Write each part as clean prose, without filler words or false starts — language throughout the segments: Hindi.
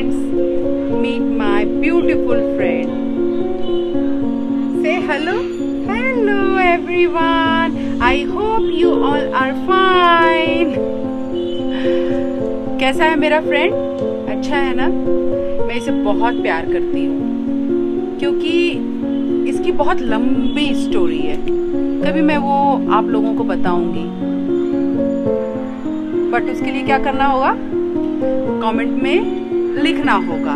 friends, meet my beautiful friend. Say hello. Hello everyone. I hope you all are fine. कैसा है मेरा फ्रेंड? अच्छा है ना? मैं इसे बहुत प्यार करती हूँ क्योंकि इसकी बहुत लंबी स्टोरी है। कभी मैं वो आप लोगों को बताऊंगी, बट उसके लिए क्या करना होगा? कमेंट में लिखना होगा।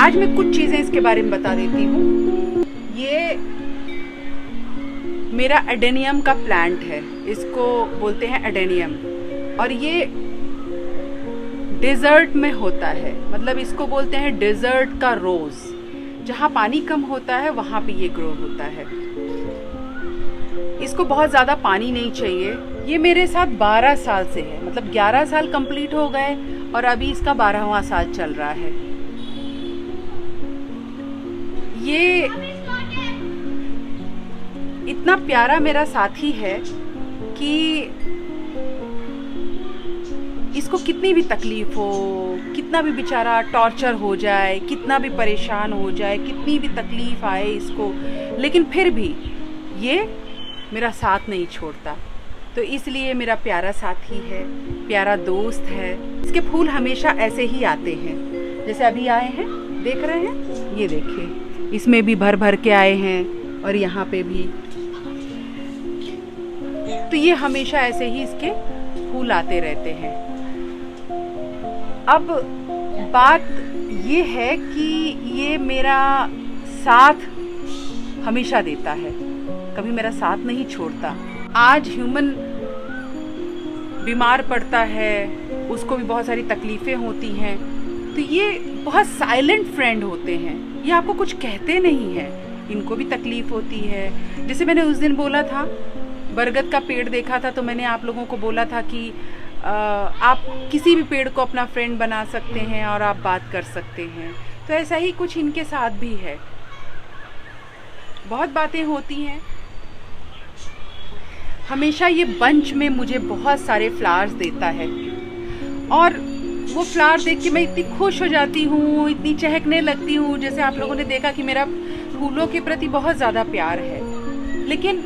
आज मैं कुछ चीजें इसके बारे में बता देती हूँ। ये मेरा एडेनियम का प्लांट है, इसको बोलते हैं एडेनियम, और ये डेजर्ट में होता है। मतलब इसको बोलते हैं डेजर्ट का रोज। जहाँ पानी कम होता है वहाँ पे ये ग्रो होता है। इसको बहुत ज़्यादा पानी नहीं चाहिए। ये मेरे साथ 12 साल से है, मतलब 11 साल कंप्लीट हो गए और अभी इसका 12वां साल चल रहा है। ये इतना प्यारा मेरा साथी है कि इसको कितनी भी तकलीफ हो, कितना भी बेचारा टॉर्चर हो जाए, कितना भी परेशान हो जाए, कितनी भी तकलीफ आए इसको, लेकिन फिर भी ये मेरा साथ नहीं छोड़ता। तो इसलिए मेरा प्यारा साथी है, प्यारा दोस्त है। इसके फूल हमेशा ऐसे ही आते हैं, जैसे अभी आए हैं, देख रहे हैं? ये देखिए, इसमें भी भर भर के आए हैं और यहाँ पे भी। तो ये हमेशा ऐसे ही इसके फूल आते रहते हैं। अब बात ये है कि ये मेरा साथ हमेशा देता है, कभी मेरा साथ नहीं छोड़ता। आज ह्यूमन बीमार पड़ता है, उसको भी बहुत सारी तकलीफें होती हैं, तो ये बहुत साइलेंट फ्रेंड होते हैं। ये आपको कुछ कहते नहीं हैं, इनको भी तकलीफ होती है। जैसे मैंने उस दिन बोला था, बरगद का पेड़ देखा था, तो मैंने आप लोगों को बोला था कि आप किसी भी पेड़ को अपना फ्रेंड बना सकते हैं और आप बात कर सकते हैं। तो ऐसा ही कुछ इनके साथ भी है। बहुत बातें होती हैं। हमेशा ये बंच में मुझे बहुत सारे फ्लावर्स देता है और वो फ्लावर देख के मैं इतनी खुश हो जाती हूँ, इतनी चहकने लगती हूँ। जैसे आप लोगों ने देखा कि मेरा फूलों के प्रति बहुत ज़्यादा प्यार है। लेकिन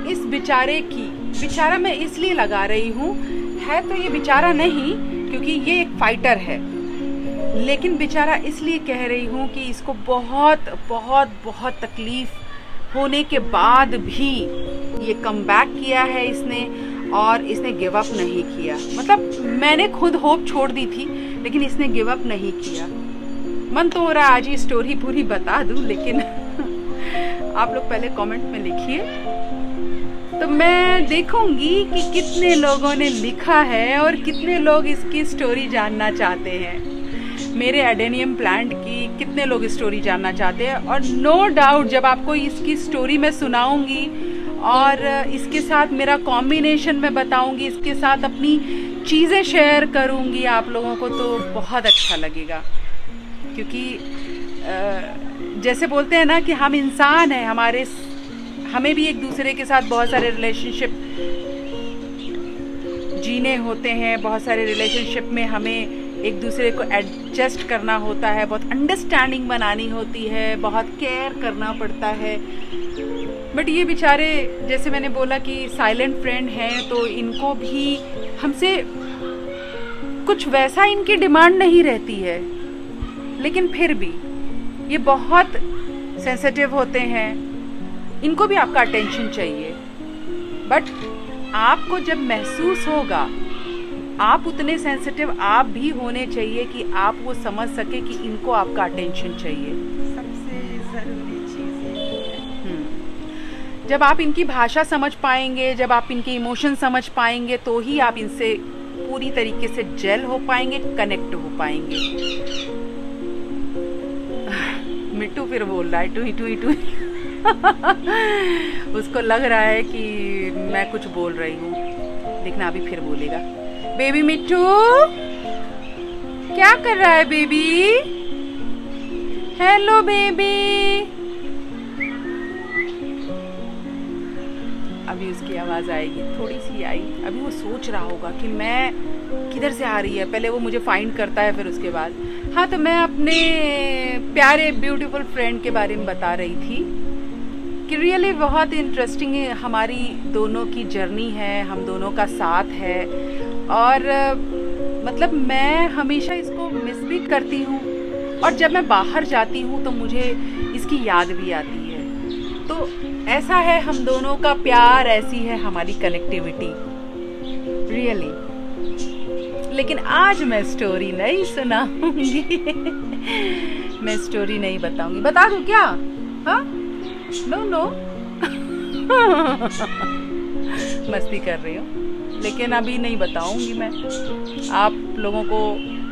इस बेचारा मैं इसलिए लगा रही हूँ, है तो ये बेचारा नहीं, क्योंकि ये एक फाइटर है, लेकिन बेचारा इसलिए कह रही हूँ कि इसको बहुत बहुत बहुत तकलीफ होने के बाद भी ये कम बैक किया है इसने, और इसने गिव अप नहीं किया। मतलब मैंने खुद होप छोड़ दी थी, लेकिन इसने गिव अप नहीं किया। मन तो हो रहा आज ये स्टोरी पूरी बता दूं, लेकिन आप लोग पहले कमेंट में लिखिए, तो मैं देखूंगी कि कितने लोगों ने लिखा है और कितने लोग इसकी स्टोरी जानना चाहते हैं। मेरे एडेनियम प्लांट की कितने लोग स्टोरी जानना चाहते हैं। और नो डाउट जब आपको इसकी स्टोरी मैं सुनाऊंगी और इसके साथ मेरा कॉम्बिनेशन में बताऊंगी, इसके साथ अपनी चीज़ें शेयर करूंगी आप लोगों को, तो बहुत अच्छा लगेगा। क्योंकि जैसे बोलते हैं ना कि हम इंसान हैं, हमें भी एक दूसरे के साथ बहुत सारे रिलेशनशिप जीने होते हैं। बहुत सारे रिलेशनशिप में हमें एक दूसरे को एडजस्ट करना होता है, बहुत अंडरस्टैंडिंग बनानी होती है, बहुत केयर करना पड़ता है। बट ये बेचारे, जैसे मैंने बोला कि साइलेंट फ्रेंड हैं, तो इनको भी हमसे कुछ वैसा इनकी डिमांड नहीं रहती है, लेकिन फिर भी ये बहुत सेंसिटिव होते हैं। इनको भी आपका अटेंशन चाहिए, बट आपको जब महसूस होगा, आप उतने सेंसिटिव आप भी होने चाहिए कि आप वो समझ सके कि इनको आपका अटेंशन चाहिए। सबसे ज़रूरी चीज़ है। जब आप इनकी भाषा समझ पाएंगे, जब आप इनके इमोशन समझ पाएंगे, तो ही आप इनसे पूरी तरीके से जेल हो पाएंगे, कनेक्ट हो पाएंगे। मिट्टू फिर बोल रहा है टू टू उसको लग रहा है कि मैं कुछ बोल रही हूँ, देखना अभी फिर बोलेगा। बेबी मिट्टू, क्या कर रहा है बेबी? Hello baby. भी उसकी आवाज़ आएगी। थोड़ी सी आई, अभी वो सोच रहा होगा कि मैं किधर से आ रही है, पहले वो मुझे फाइंड करता है फिर उसके बाद। हाँ, तो मैं अपने प्यारे ब्यूटीफुल फ्रेंड के बारे में बता रही थी कि रियली बहुत इंटरेस्टिंग हमारी दोनों की जर्नी है, हम दोनों का साथ है। और मतलब मैं हमेशा इसको मिस भी करती हूँ, और जब मैं बाहर जाती हूँ तो मुझे इसकी याद भी आती है। तो ऐसा है हम दोनों का प्यार, ऐसी है हमारी कनेक्टिविटी रियली। लेकिन आज मैं स्टोरी नहीं सुनाऊंगी। मैं स्टोरी नहीं बताऊंगी। बता दूं क्या? हाँ, नो नो। मस्ती कर रही हूँ, लेकिन अभी नहीं बताऊंगी मैं। आप लोगों को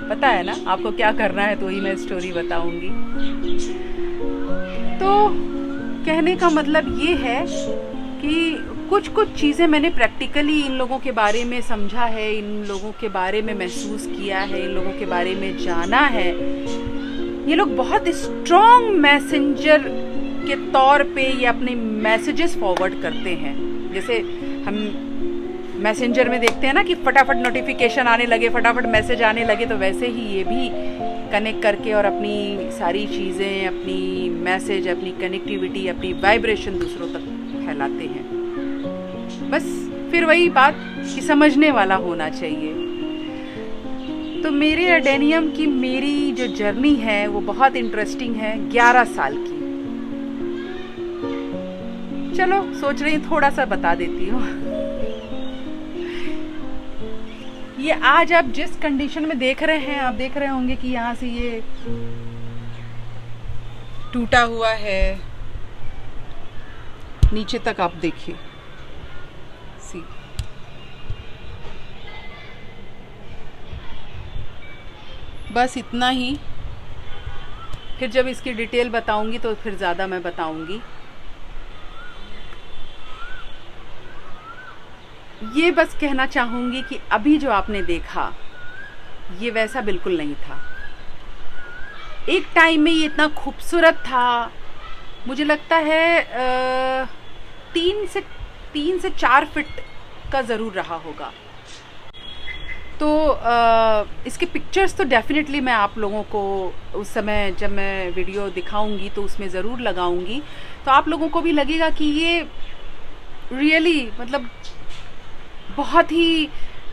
पता है ना आपको क्या करना है, तो ही मैं स्टोरी बताऊंगी। तो कहने का मतलब ये है कि कुछ चीज़ें मैंने प्रैक्टिकली इन लोगों के बारे में समझा है, इन लोगों के बारे में महसूस किया है, इन लोगों के बारे में जाना है। ये लोग बहुत स्ट्रॉन्ग मैसेंजर के तौर पे ये अपने मैसेजेस फॉरवर्ड करते हैं। जैसे हम मैसेंजर में देखते हैं ना कि फटाफट नोटिफिकेशन आने लगे, फटाफट मैसेज आने लगे, तो वैसे ही ये भी कनेक्ट करके और अपनी सारी चीज़ें, अपनी मैसेज, अपनी कनेक्टिविटी, अपनी वाइब्रेशन दूसरों तक फैलाते हैं। बस फिर वही बात कि समझने वाला होना चाहिए। तो मेरे एडेनियम की मेरी जो जर्नी है वो बहुत इंटरेस्टिंग है, 11 साल की। चलो सोच रही थोड़ा सा बता देती हूँ। ये आज आप जिस कंडीशन में देख रहे हैं, आप देख रहे होंगे कि यहाँ से ये टूटा हुआ है, नीचे तक आप देखिए, सी। बस इतना ही। फिर जब इसकी डिटेल बताऊंगी तो फिर ज़्यादा मैं बताऊंगी। ये बस कहना चाहूँगी कि अभी जो आपने देखा ये वैसा बिल्कुल नहीं था। एक टाइम में ये इतना खूबसूरत था, मुझे लगता है 3 से 4 फीट का ज़रूर रहा होगा। तो इसके पिक्चर्स तो डेफिनेटली मैं आप लोगों को उस समय जब मैं वीडियो दिखाऊंगी तो उसमें ज़रूर लगाऊंगी, तो आप लोगों को भी लगेगा कि ये रियली मतलब बहुत ही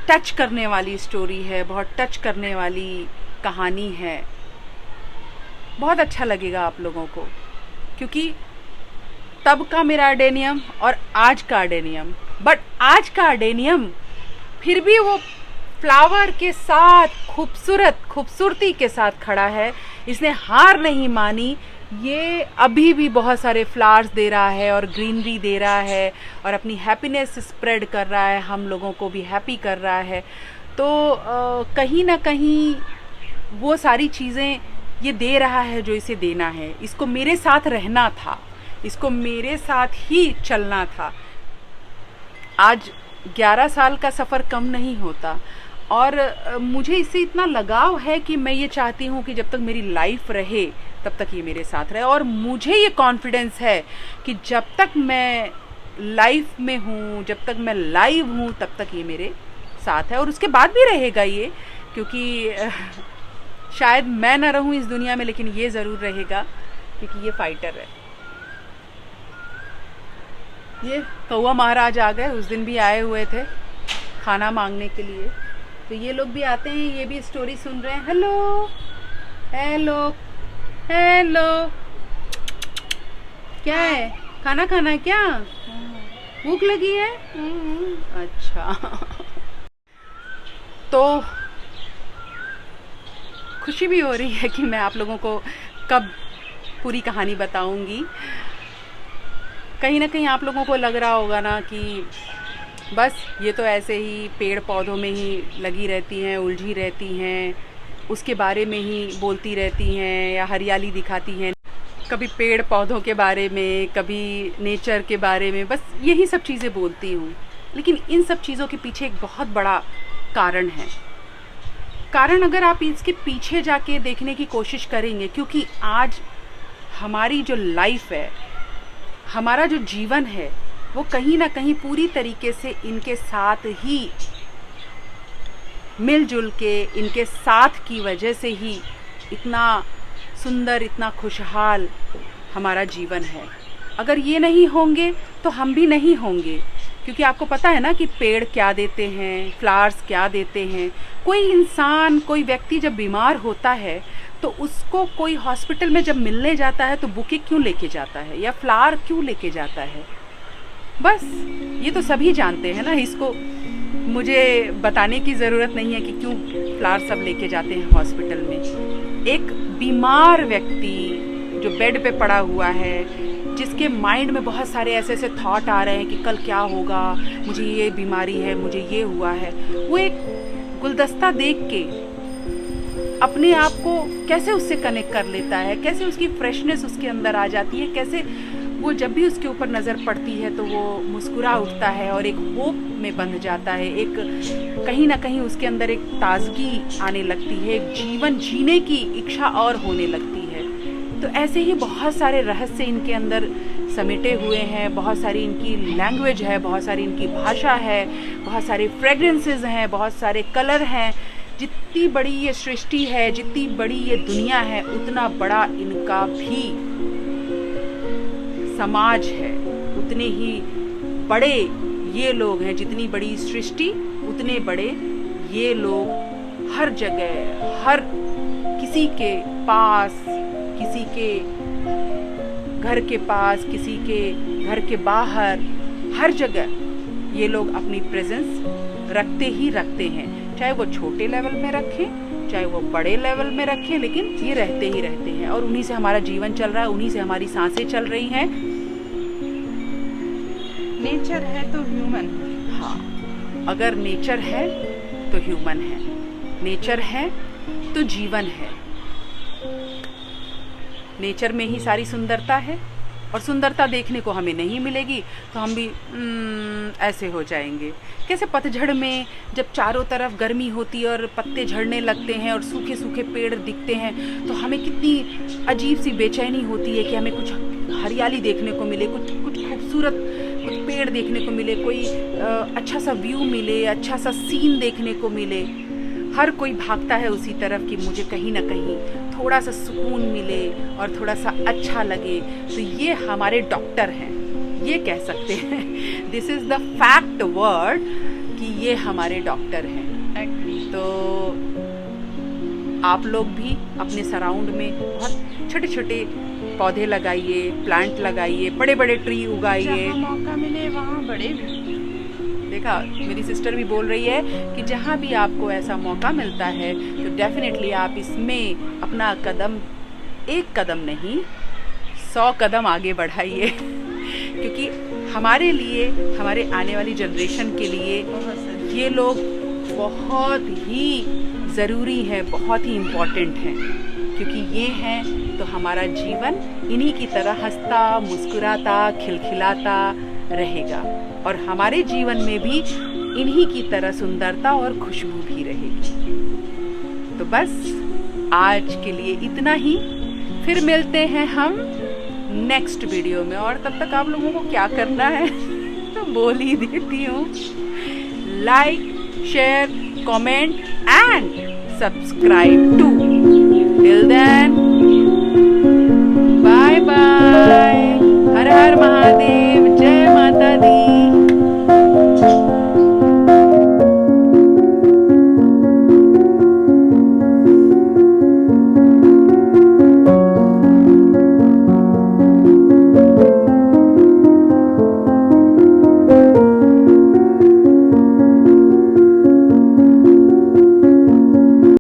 टच करने वाली स्टोरी है, बहुत टच करने वाली कहानी है। बहुत अच्छा लगेगा आप लोगों को, क्योंकि तब का मेरा एडेनियम और आज का एडेनियम, बट आज का एडेनियम फिर भी वो फ्लावर के साथ खूबसूरती के साथ खड़ा है। इसने हार नहीं मानी, ये अभी भी बहुत सारे फ्लावर्स दे रहा है और ग्रीनरी दे रहा है और अपनी हैप्पीनेस स्प्रेड कर रहा है, हम लोगों को भी हैप्पी कर रहा है। तो कहीं ना कहीं वो सारी चीज़ें ये दे रहा है जो इसे देना है। इसको मेरे साथ रहना था, इसको मेरे साथ ही चलना था। आज 11 साल का सफ़र कम नहीं होता, और मुझे इससे इतना लगाव है कि मैं ये चाहती हूँ कि जब तक मेरी लाइफ रहे तब तक ये मेरे साथ रहे। और मुझे ये कॉन्फिडेंस है कि जब तक मैं लाइफ में हूँ, जब तक मैं लाइव हूँ, तब तक ये मेरे साथ है, और उसके बाद भी रहेगा ये, क्योंकि शायद मैं ना रहूँ इस दुनिया में, लेकिन ये ज़रूर रहेगा, क्योंकि ये फाइटर है। ये कौवा महाराज आ गए, उस दिन भी आए हुए थे खाना मांगने के लिए, तो ये लोग भी आते हैं, ये भी स्टोरी सुन रहे हैं। हेलो हेलो हेलो, क्या है? खाना खाना है क्या? भूख लगी है? अच्छा। तो खुशी भी हो रही है कि मैं आप लोगों को कब पूरी कहानी बताऊंगी। कहीं ना कहीं आप लोगों को लग रहा होगा ना कि बस ये तो ऐसे ही पेड़ पौधों में ही लगी रहती हैं, उलझी रहती हैं, उसके बारे में ही बोलती रहती हैं या हरियाली दिखाती हैं, कभी पेड़ पौधों के बारे में, कभी नेचर के बारे में, बस यही सब चीज़ें बोलती हूँ। लेकिन इन सब चीज़ों के पीछे एक बहुत बड़ा कारण है। कारण अगर आप इसके पीछे जाके देखने की कोशिश करेंगे, क्योंकि आज हमारी जो लाइफ है, हमारा जो जीवन है, वो कहीं ना कहीं पूरी तरीके से इनके साथ ही मिलजुल के, इनके साथ की वजह से ही इतना सुंदर, इतना खुशहाल हमारा जीवन है। अगर ये नहीं होंगे तो हम भी नहीं होंगे, क्योंकि आपको पता है ना कि पेड़ क्या देते हैं, फ्लावर्स क्या देते हैं। कोई इंसान, कोई व्यक्ति जब बीमार होता है तो उसको कोई हॉस्पिटल में जब मिलने जाता है तो बुके क्यों लेके जाता है या फ्लावर क्यों लेके जाता है? बस ये तो सभी जानते हैं ना, इसको मुझे बताने की ज़रूरत नहीं है कि क्यों फ्लावर सब लेके जाते हैं हॉस्पिटल में। एक बीमार व्यक्ति जो बेड पे पड़ा हुआ है, जिसके माइंड में बहुत सारे ऐसे ऐसे थॉट आ रहे हैं कि कल क्या होगा, मुझे ये बीमारी है, मुझे ये हुआ है, वो एक गुलदस्ता देख के अपने आप को कैसे उससे कनेक्ट कर लेता है, कैसे उसकी फ्रेशनेस उसके अंदर आ जाती है, कैसे वो जब भी उसके ऊपर नज़र पड़ती है तो वो मुस्कुरा उठता है और एक होप में बंध जाता है, एक कहीं ना कहीं उसके अंदर एक ताजगी आने लगती है, एक जीवन जीने की इच्छा और होने लगती है। तो ऐसे ही बहुत सारे रहस्य इनके अंदर समेटे हुए हैं, बहुत सारी इनकी लैंग्वेज है, बहुत सारी इनकी भाषा है, बहुत सारे फ्रेग्रेंसेस हैं, बहुत सारे कलर हैं। जितनी बड़ी ये सृष्टि है, जितनी बड़ी ये दुनिया है, उतना बड़ा इनका भी समाज है, उतने ही बड़े ये लोग हैं। जितनी बड़ी सृष्टि उतने बड़े ये लोग। हर जगह, हर किसी के पास, किसी के घर के पास, किसी के घर के बाहर, हर जगह ये लोग अपनी प्रेजेंस रखते ही रखते हैं। चाहे वो छोटे लेवल में रखें, चाहे वो बड़े लेवल में रखें, लेकिन ये रहते ही रहते हैं और उन्हीं से हमारा जीवन चल रहा है, उन्हीं से हमारी सांसें चल रही हैं। नेचर है तो ह्यूमन। हाँ, अगर नेचर है तो ह्यूमन है, नेचर है तो जीवन है। नेचर में ही सारी सुंदरता है और सुंदरता देखने को हमें नहीं मिलेगी तो हम भी ऐसे हो जाएंगे। कैसे पतझड़ में जब चारों तरफ गर्मी होती है और पत्ते झड़ने लगते हैं और सूखे सूखे पेड़ दिखते हैं तो हमें कितनी अजीब सी बेचैनी होती है कि हमें कुछ हरियाली देखने को मिले, कुछ खूबसूरत कुछ पेड़ देखने को मिले, कोई अच्छा सा व्यू मिले, अच्छा सा सीन देखने को मिले। हर कोई भागता है उसी तरफ कि मुझे कहीं ना कहीं थोड़ा सा सुकून मिले और थोड़ा सा अच्छा लगे। तो ये हमारे डॉक्टर हैं, ये कह सकते हैं, this is the fact word कि ये हमारे डॉक्टर हैं। तो आप लोग भी अपने सराउंड में बहुत छोटे छोटे पौधे लगाइए, प्लांट लगाइए, बड़े बड़े ट्री उगाइए। जहाँ मौका मिले वहाँ बड़े भी। देखा, मेरी सिस्टर भी बोल रही है कि जहाँ भी आपको ऐसा मौका मिलता है तो डेफिनेटली आप इसमें अपना कदम, एक कदम नहीं 100 कदम आगे बढ़ाइए क्योंकि हमारे लिए, हमारे आने वाली जनरेशन के लिए ये लोग बहुत ही ज़रूरी है, बहुत ही इम्पोर्टेंट हैं, क्योंकि ये हैं तो हमारा जीवन इन्हीं की तरह हंसता, मुस्कुराता, खिलखिलाता रहेगा और हमारे जीवन में भी इन्हीं की तरह सुंदरता और खुशबू भी रहेगी। तो बस आज के लिए इतना ही, फिर मिलते हैं हम नेक्स्ट वीडियो में। और तब तक आप लोगों को क्या करना है तो बोल ही देती हूँ, like, share, comment and subscribe to. Till then, bye bye, हर हर महादेव, जय माता दी।